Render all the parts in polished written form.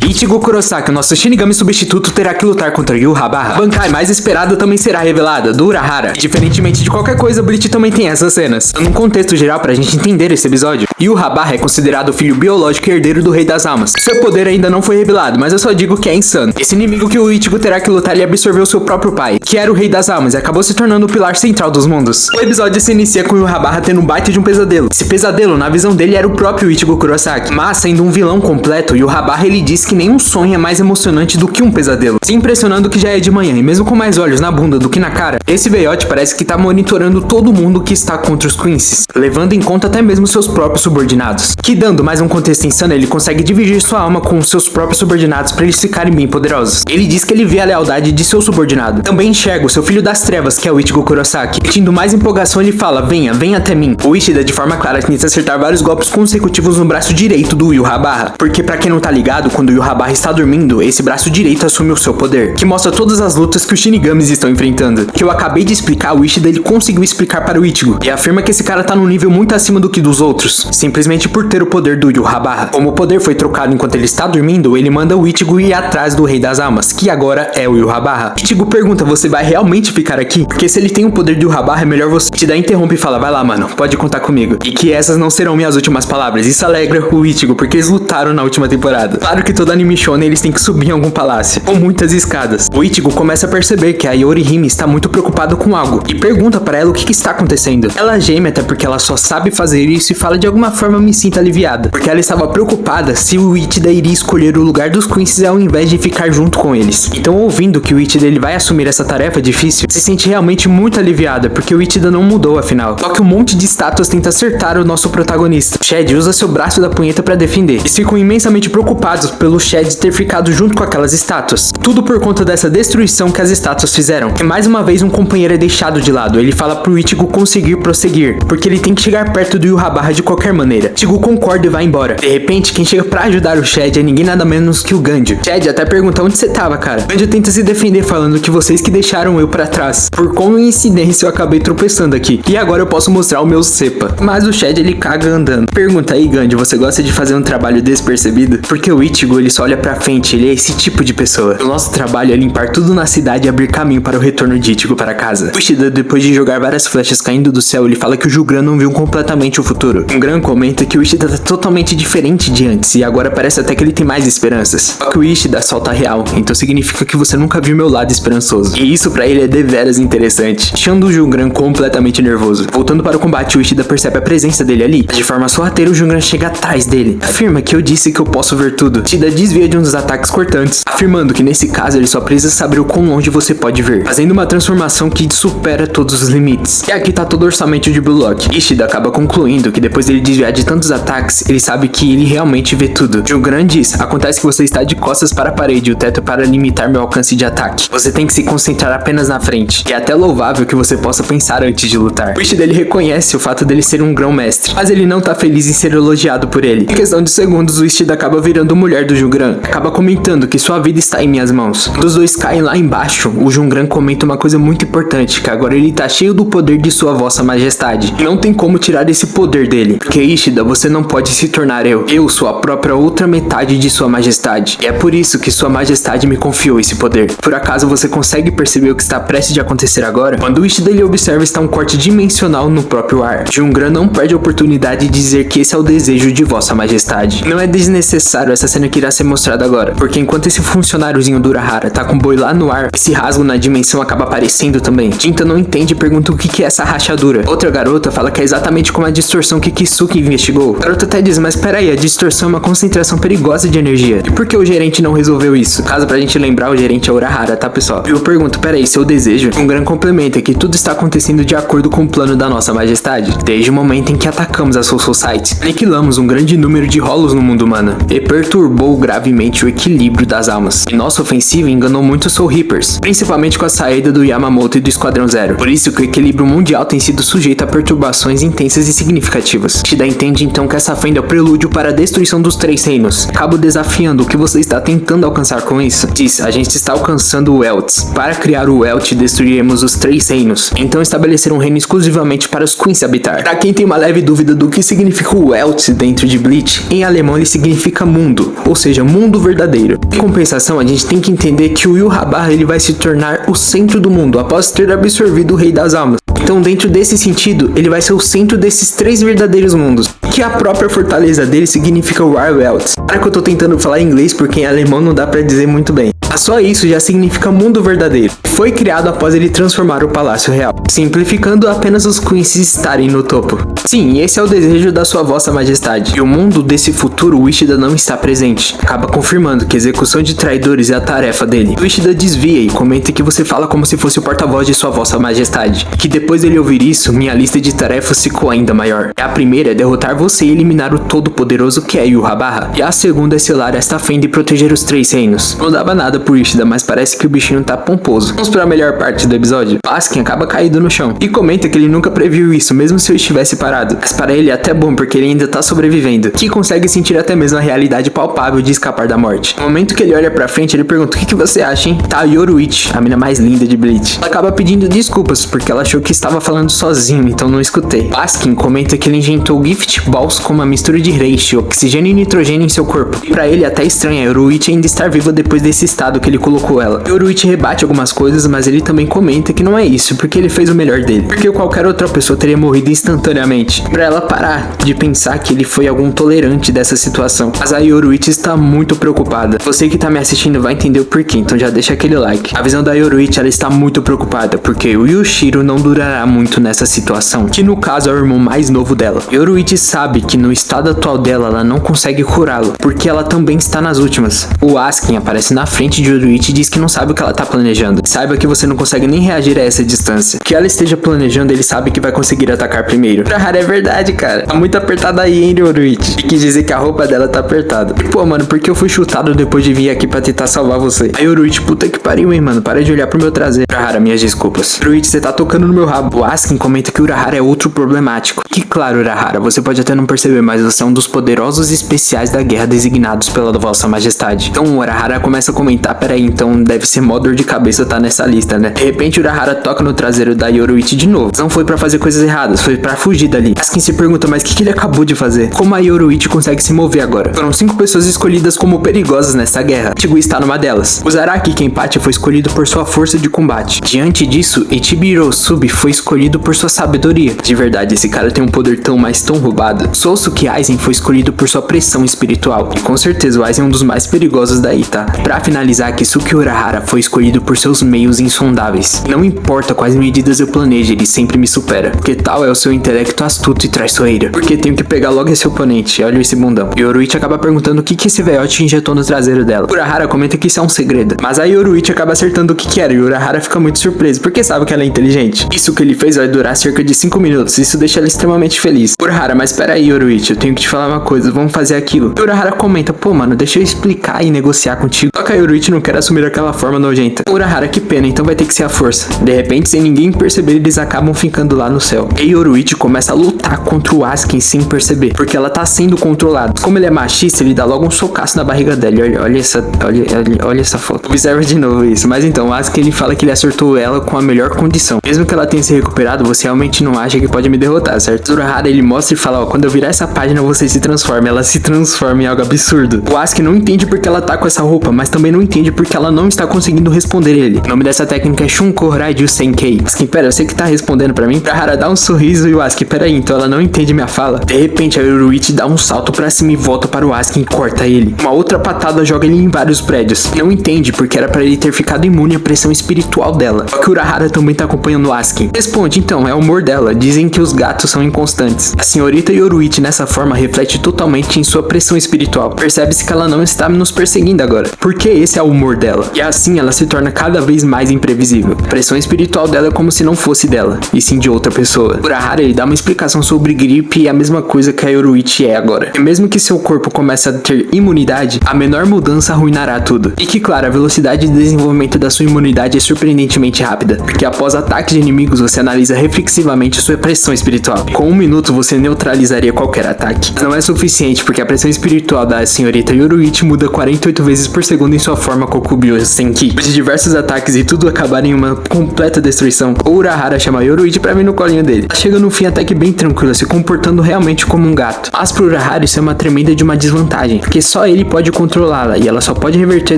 Ichigo Kurosaki, o nosso Shinigami substituto, terá que lutar contra Yhwach. A Bankai mais esperada também será revelada, do Urahara. E diferentemente de qualquer coisa, Bleach também tem essas cenas. Num contexto geral pra gente entender esse episódio, Yhwach é considerado o filho biológico e herdeiro do Rei das Almas. Seu poder ainda não foi revelado, mas eu só digo que é insano. Esse inimigo que o Ichigo terá que lutar, ele absorveu seu próprio pai, que era o Rei das Almas, e acabou se tornando o pilar central dos mundos. O episódio se inicia com Yhwach tendo um baita de um pesadelo. Esse pesadelo, na visão dele, era o próprio Ichigo Kurosaki. Mas, sendo um vilão completo, Yhwach ele diz que nenhum sonho é mais emocionante do que um pesadelo. Se impressionando que já é de manhã, e mesmo com mais olhos na bunda do que na cara, esse veiote parece que tá monitorando todo mundo que está contra os Quincy's, levando em conta até mesmo seus próprios subordinados. Que dando mais um contexto insano, ele consegue dividir sua alma com os seus próprios subordinados para eles ficarem bem poderosos. Ele diz que ele vê a lealdade de seu subordinado. Também enxerga o seu filho das trevas, que é o Ichigo Kurosaki. Sentindo mais empolgação, ele fala: venha até mim. O Ishida, de forma clara, tenta acertar vários golpes consecutivos no braço direito do Yhwach. Porque pra quem não tá ligado, quando o Yhwach está dormindo, esse braço direito assume o seu poder, que mostra todas as lutas que os Shinigamis estão enfrentando. Que eu acabei de explicar, o Ishida ele conseguiu explicar para o Ichigo, e afirma que esse cara tá num nível muito acima do que dos outros, simplesmente por ter o poder do Yhwach. Como o poder foi trocado enquanto ele está dormindo, ele manda o Ichigo ir atrás do Rei das Almas, que agora é o Yhwach. Ichigo pergunta: você vai realmente ficar aqui? Porque se ele tem o poder do Yhwach, é melhor você. Ishida interrompe e fala: vai lá, mano, pode contar comigo. E que essas não serão minhas últimas palavras. Isso alegra o Ichigo, porque eles lutaram na última temporada. Claro que todo anime shonen eles têm que subir em algum palácio, com muitas escadas. O Ichigo começa a perceber que a Yorihime está muito preocupada com algo, e pergunta pra ela o que está acontecendo. Ela geme até porque ela só sabe fazer isso e fala: de alguma forma me sinto aliviada, porque ela estava preocupada se o Ichida iria escolher o lugar dos Quincy's ao invés de ficar junto com eles. Então, ouvindo que o Ichida ele vai assumir essa tarefa difícil, se sente realmente muito aliviada, porque o Ichida não mudou afinal. Só que um monte de estátuas tenta acertar o nosso protagonista. Shed usa seu braço da punheta pra defender. Eles ficam imensamente preocupados pelo Shed ter ficado junto com aquelas estátuas. Tudo por conta dessa destruição que as estátuas fizeram. E mais uma vez um companheiro é deixado de lado. Ele fala pro Ichigo conseguir prosseguir, porque ele tem que chegar perto do Yhwach de qualquer maneira. Ichigo concorda e vai embora. De repente, quem chega pra ajudar o Shed é ninguém nada menos que o Gandio. Shed até pergunta: onde você tava, cara? Gandio tenta se defender falando que vocês que deixaram eu pra trás. Por coincidência eu acabei tropeçando aqui, e agora eu posso mostrar o meu cepa. Mas o Shed ele caga andando. Pergunta: aí, Gandio, você gosta de fazer um trabalho despercebido? Porque o Ichigo ele só olha pra frente, ele é esse tipo de pessoa. O nosso trabalho é limpar tudo na cidade e abrir caminho para o retorno de Ichigo para casa. O Ishida, depois de jogar várias flechas caindo do céu, ele fala que o Julgran não viu completamente o futuro. Um Gran comenta que o Ishida tá totalmente diferente de antes, e agora parece até que ele tem mais esperanças. Só que o Ishida solta a real, então significa que você nunca viu meu lado esperançoso. E isso pra ele é deveras interessante, deixando o Julgran completamente nervoso. Voltando para o combate, o Ishida percebe a presença dele ali. De forma sorrateira, o Julgran chega atrás dele. Afirma que eu disse que eu posso ver tudo. Ishida desvia de um dos ataques cortantes, afirmando que nesse caso ele só precisa saber o quão longe você pode ver, fazendo uma transformação que supera todos os limites. E aqui tá todo o orçamento de Blue Lock. Ishida acaba concluindo que depois dele desviar de tantos ataques, ele sabe que ele realmente vê tudo. Julgran diz: acontece que você está de costas para a parede e o teto para limitar meu alcance de ataque. Você tem que se concentrar apenas na frente. E é até louvável que você possa pensar antes de lutar. O Ishida ele reconhece o fato dele ser um grão-mestre, mas ele não tá feliz em ser elogiado por ele. Em questão de segundos, o Ishida acaba virando mulher do Julgran. Acaba comentando que sua vida está em minhas mãos. Quando os dois caem lá embaixo, o Julgran comenta uma coisa muito importante, que agora ele tá cheio do poder de sua vossa majestade. E não tem como tirar esse poder dele. Porque Ishida, você não pode se tornar eu. Eu sou a própria outra metade de sua majestade. E é por isso que sua majestade me confiou esse poder. Por acaso você consegue perceber o que está prestes de acontecer agora? Quando o Ishida ele observa, está um corte dimensional no próprio ar. Julgran não perde a oportunidade de dizer que esse é o desejo de vossa majestade. Não é desnecessário essa cena que irá ser mostrada agora, porque enquanto esse funcionáriozinho do Urahara tá com o boi lá no ar, esse rasgo na dimensão acaba aparecendo também. Jinta não entende e pergunta o que é essa rachadura. Outra garota fala que é exatamente como a distorção que Kisuke investigou. A garota até diz: mas peraí, a distorção é uma concentração perigosa de energia. E por que o gerente não resolveu isso? Caso pra gente lembrar, o gerente é Urahara, tá, pessoal? E eu pergunto: peraí, seu desejo? Um grande complemento é que tudo está acontecendo de acordo com o plano da nossa majestade. Desde o momento em que atacamos a Soul Society, aniquilamos um grande número de rolos no mundo humano e perturbou gravemente o equilíbrio das almas. E nossa ofensiva enganou muito os Soul Reapers, principalmente com a saída do Yamamoto e do Esquadrão Zero. Por isso que o equilíbrio mundial tem sido sujeito a perturbações intensas e significativas. Shida entende então que essa fenda é o prelúdio para a destruição dos três reinos. Acabo desafiando o que você está tentando alcançar com isso. Diz: a gente está alcançando o Welts. Para criar o Welt, destruiremos os três reinos. Então estabelecer um reino exclusivamente para os Quincy habitar. Para quem tem uma leve dúvida do que significa o Welt dentro de Bleach, em alemão ele significa mundo, ou seja, seja, mundo verdadeiro. Em compensação, a gente tem que entender que o Yhwach ele vai se tornar o centro do mundo após ter absorvido o Rei das Almas. Então, dentro desse sentido, ele vai ser o centro desses 3 verdadeiros mundos, que a própria fortaleza dele significa Warwelt. Claro que eu tô tentando falar inglês porque em alemão não dá pra dizer muito bem. Mas só isso já significa mundo verdadeiro. Foi criado após ele transformar o Palácio Real, simplificando apenas os Queens estarem no topo. Sim, esse é o desejo da sua vossa majestade. E o mundo desse futuro, o Ishida não está presente. Acaba confirmando que a execução de traidores é a tarefa dele. O Ishida desvia e comenta que você fala como se fosse o porta-voz de sua vossa majestade. Que depois dele ouvir isso, minha lista de tarefas ficou ainda maior. A primeira é derrotar você e eliminar o todo-poderoso que é Yhwach. E a segunda é selar esta fenda e proteger os 3 reinos. Não dava nada por Ishida, mas parece que o bichinho tá pomposo. Vamos para a melhor parte do episódio. Baskin acaba caído no chão e comenta que ele nunca previu isso, mesmo se eu estivesse parado. Mas para ele é até bom, porque ele ainda tá sobrevivendo, que consegue sentir até mesmo a realidade palpável de escapar da morte. No momento que ele olha pra frente, ele pergunta: o que você acha, hein? Tá a Yoruichi, a mina mais linda de Bleach. Ela acaba pedindo desculpas, porque ela achou que estava falando sozinho, então não escutei. Baskin comenta que ele injetou Gift Balls com uma mistura de reishi, oxigênio e nitrogênio em seu corpo. E pra ele é até estranha a Yoruichi ainda estar viva depois desse estado que ele colocou ela. Yoruichi rebate algumas coisas, mas ele também comenta que não é isso, porque ele fez o melhor dele. Porque qualquer outra pessoa teria morrido instantaneamente. Pra ela parar de pensar que ele foi algum tolerante dessa situação. Mas a Yoruichi está muito preocupada. Você que tá me assistindo vai entender o porquê, então já deixa aquele like. A visão da Yoruichi, ela está muito preocupada, porque o Yushiro não durará muito nessa situação, que no caso é o irmão mais novo dela. Yoruichi sabe que no estado atual dela, ela não consegue curá-lo, porque ela também está nas últimas. O Askin aparece na frente de Yoruichi e diz que não sabe o que ela tá planejando. Saiba que você não consegue nem reagir a essa distância. O que ela esteja planejando, ele sabe que vai conseguir atacar primeiro. Urahara, é verdade, cara. Tá muito apertada aí, hein, Yoruichi? E quis dizer que a roupa dela tá apertada. E, pô, mano, por que eu fui chutado depois de vir aqui pra tentar salvar você? Aí, Yoruichi, puta que pariu, hein, mano. Para de olhar pro meu traseiro. Urahara, minhas desculpas. Yoruichi, você tá tocando no meu rabo. O Askin comenta que Urahara é outro problemático. Que claro, Urahara, você pode até não perceber, mas você é um dos poderosos especiais da guerra designados pela vossa majestade. Então, o Urahara começa a comentar: peraí, então deve ser mó dor de cabeça tá nessa lista, né? De repente, Urahara toca no traseiro da Yoruichi de novo. Não foi pra fazer coisas erradas, foi pra fugir dali. Askin se pergunta: mas o que ele acabou de fazer? Como a Yoruichi consegue se mover agora? Foram 5 pessoas escolhidas como perigosas nessa guerra. Ichigo está numa delas. O Zaraki Kenpachi foi escolhido por sua força de combate. Diante disso, Ichibiro Subi foi escolhido por sua sabedoria. De verdade, esse cara tem um poder tão, mas tão roubado. Sousuke Aizen foi escolhido por sua pressão espiritual. E com certeza o Aizen é um dos mais perigosos daí, tá? Pra finalizar, Kisuke Urahara foi escolhido por seus meios insondáveis. Não importa quais medidas eu planeje, ele sempre me supera. Porque tal é o seu intelecto astuto e traiçoeiro. Porque tenho que pegar logo esse oponente. Olha esse bundão. Yoruichi acaba perguntando o que esse velhote injetou no traseiro dela. Urahara comenta que isso é um segredo. Mas a Yoruichi acaba acertando o que era. E Urahara fica muito surpreso, porque sabe que ela é inteligente. Isso que ele fez vai durar cerca de 5 minutos. Isso deixa ela extremamente feliz. Urahara, mas peraí, Yoruichi, eu tenho que te falar uma coisa. Vamos fazer aquilo. E Urahara comenta: pô, mano, deixa eu explicar e negociar contigo. Só que a Yoruichi não quer assumir aquela forma nojenta. Urahara, que pena, então vai ter que ser a força. De repente, sem ninguém perceber, eles acabam ficando lá no céu. E Yoruichi começa a lutar contra o Askin sem perceber, porque ela tá sendo controlada. Como ele é machista, ele dá logo um socaço na barriga dela. Olha essa foto. Observa de novo isso. Mas então, o Askin, ele fala que ele acertou ela com a melhor condição. Mesmo que ela tenha se recuperado, você realmente não acha que pode me derrotar, certo? Urahara, ele mostra e fala: ó, quando eu virar essa página, você se transforma. Ela se transforma em algo absurdo. O Askin não entende porque ela tá com essa roupa, mas também não entende porque ela não está conseguindo responder ele. O nome dessa técnica é Shunko Raiju Senkei. Askin, pera, você que tá respondendo pra mim? Urahara dá um sorriso e o Askin: pera aí, então ela não entende minha fala. De repente, a Yoruichi dá um salto pra cima e volta para o Askin e corta ele. Uma outra patada joga ele em vários prédios. Não entende porque era pra ele ter ficado imune à pressão espiritual dela. Só que Urahara também tá acompanhando o Askin. Responde, então, é o humor dela. Dizem que os gatos são inconstantes. A senhorita Yoruichi nessa forma reflete totalmente em sua pressão espiritual. Percebe-se que ela não está nos perseguindo agora, porque esse é o humor dela. E assim ela se torna cada vez mais imprevisível. A pressão espiritual dela é como se não fosse dela, e sim de outra pessoa. Urahara, ele dá uma explicação sobre gripe e a mesma coisa que a Yoruichi é agora. E mesmo que seu corpo comece a ter imunidade, a menor mudança arruinará tudo. E que, claro, a velocidade de desenvolvimento da sua imunidade é surpreendentemente rápida, porque após ataques de inimigos você analisa reflexivamente sua pressão espiritual. Com 1 minuto você neutralizaria qualquer ataque. Mas não é suficiente, porque a pressão espiritual da senhorita Yoruichi muda 48 vezes por segundo em sua forma forma Kokubyo Senki, de diversos ataques e tudo acabar em uma completa destruição, o Urahara chama a Yoruichi pra vir no colinho dele. Ela chega no fim até que bem tranquila, se comportando realmente como um gato. Mas pro Urahara isso é uma tremenda de uma desvantagem, porque só ele pode controlá-la e ela só pode reverter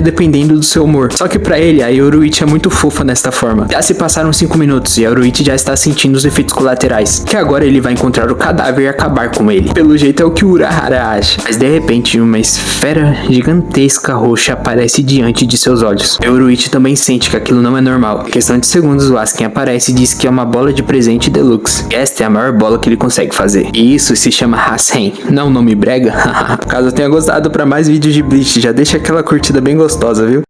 dependendo do seu humor. Só que pra ele, a Yoruichi é muito fofa nesta forma. Já se passaram 5 minutos e a Yoruichi já está sentindo os efeitos colaterais, que agora ele vai encontrar o cadáver e acabar com ele. Pelo jeito é o que o Urahara acha. Mas de repente uma esfera gigantesca roxa aparece diante de seus olhos. A Yoruichi também sente que aquilo não é normal. Em questão de segundos, o Asken aparece e diz que é uma bola de presente deluxe. E esta é a maior bola que ele consegue fazer. E isso se chama Hasen. Não um nome brega? Caso tenha gostado, para mais vídeos de Bleach, já deixa aquela curtida bem gostosa, viu?